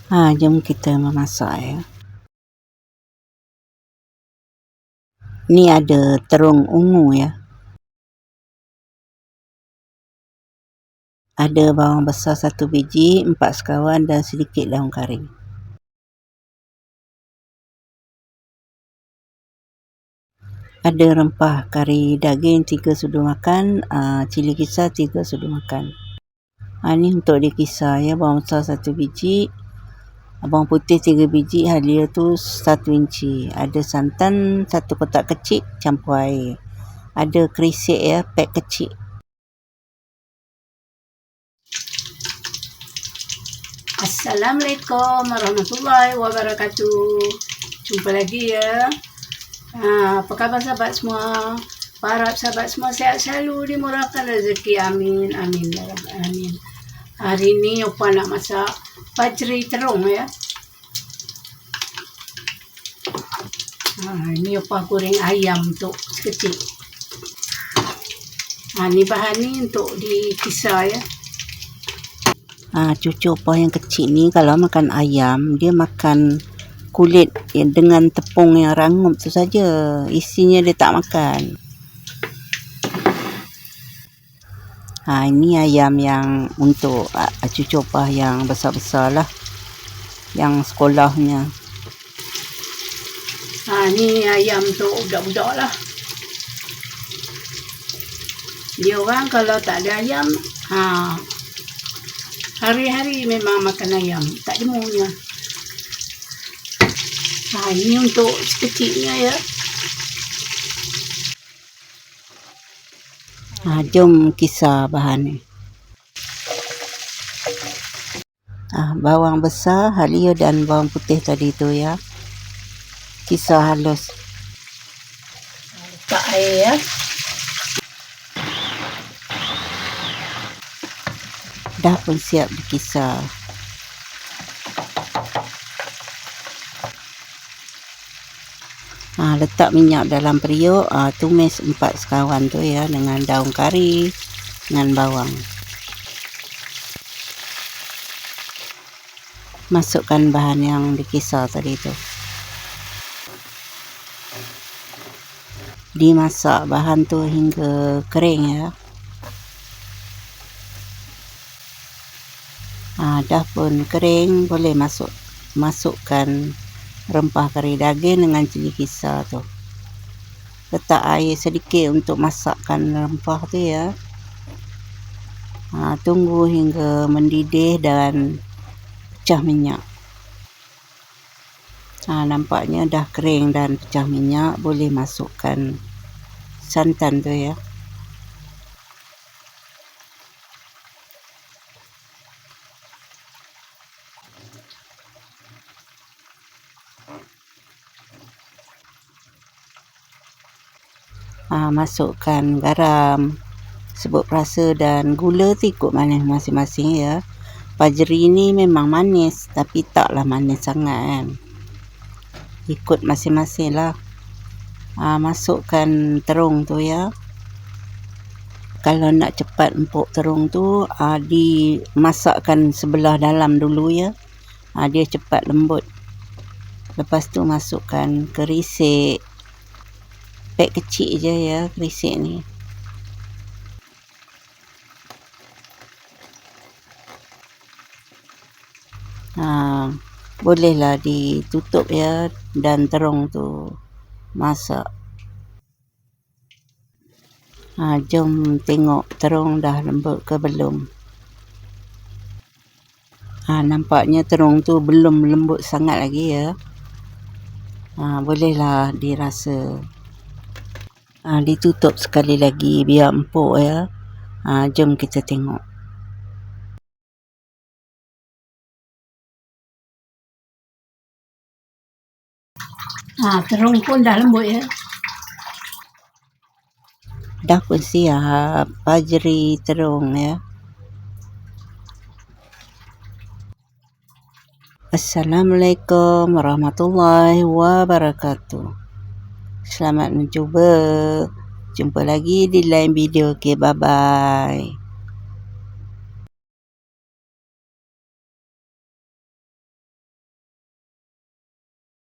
Jom kita memasak ya. Ni ada terung ungu ya. Ada bawang besar 1 biji, 4 sekawan dan sedikit daun kari. Ada rempah kari daging 3 sudu makan, cili kisar 3 sudu makan. Ni untuk dikisar ya, bawang besar 1 biji, bawang putih 3 biji, halia tu 1 inci. Ada santan 1 kotak kecil campur air. Ada kerisik ya, pack kecil. Assalamualaikum warahmatullahi wabarakatuh. Jumpa lagi ya. Apa khabar sahabat semua? Harap sahabat semua sihat selalu, dimurahkan rezeki. Amin, amin ya rabbal alamin. Hari ni Opa nak masak pajri terung ya. Ni Opa goreng ayam untuk sekecil. Ni bahan ni untuk dikisar ya. Cucu Opa yang kecil ni kalau makan ayam, dia makan kulit dengan tepung yang rangup tu saja. Isinya dia tak makan. Ini ayam yang untuk cucu Opa yang besar-besar lah, yang sekolahnya. Ni ayam untuk budak-budak lah. Dia orang kalau tak ada ayam, hari-hari memang makan ayam, tak demunya. Ini untuk sekecilnya ya. Jom kisar bahan ni. Bawang besar, halia dan bawang putih tadi tu ya. Kisar halus. Letak air ya. Dah pun siap dikisar. Letak minyak dalam periuk, tumis 4 sekawan tu ya, dengan daun kari, dengan bawang. Masukkan bahan yang dikisar tadi tu. Dimasak bahan tu hingga kering ya. Dah pun kering, boleh masukkan rempah kari daging dengan cili kisar tu. Letak air sedikit untuk masakkan rempah tu ya. Tunggu hingga mendidih dan pecah minyak. Nampaknya dah kering dan pecah minyak, boleh masukkan santan tu ya. Masukkan garam, sebut rasa dan gula tu ikut manis masing-masing ya. Pajri ni memang manis, tapi taklah manis sangat kan. Ikut masing-masing lah. Masukkan terung tu ya. Kalau nak cepat empuk terung tu, dimasakkan sebelah dalam dulu ya. Dia cepat lembut. Lepas tu masukkan kerisik. Pack kecil je ya kerisik ni. Bolehlah ditutup ya, dan terung tu masak. Jom tengok terung dah lembut ke belum. Nampaknya terung tu belum lembut sangat lagi ya. Bolehlah dirasa. Ditutup sekali lagi biar empuk ya. Jom kita tengok. Terung pun dah lembut ya. Dah pun siap pajri terung ya. Assalamualaikum warahmatullahi wabarakatuh. Selamat mencuba. Jumpa lagi di lain video. Okay, bye-bye.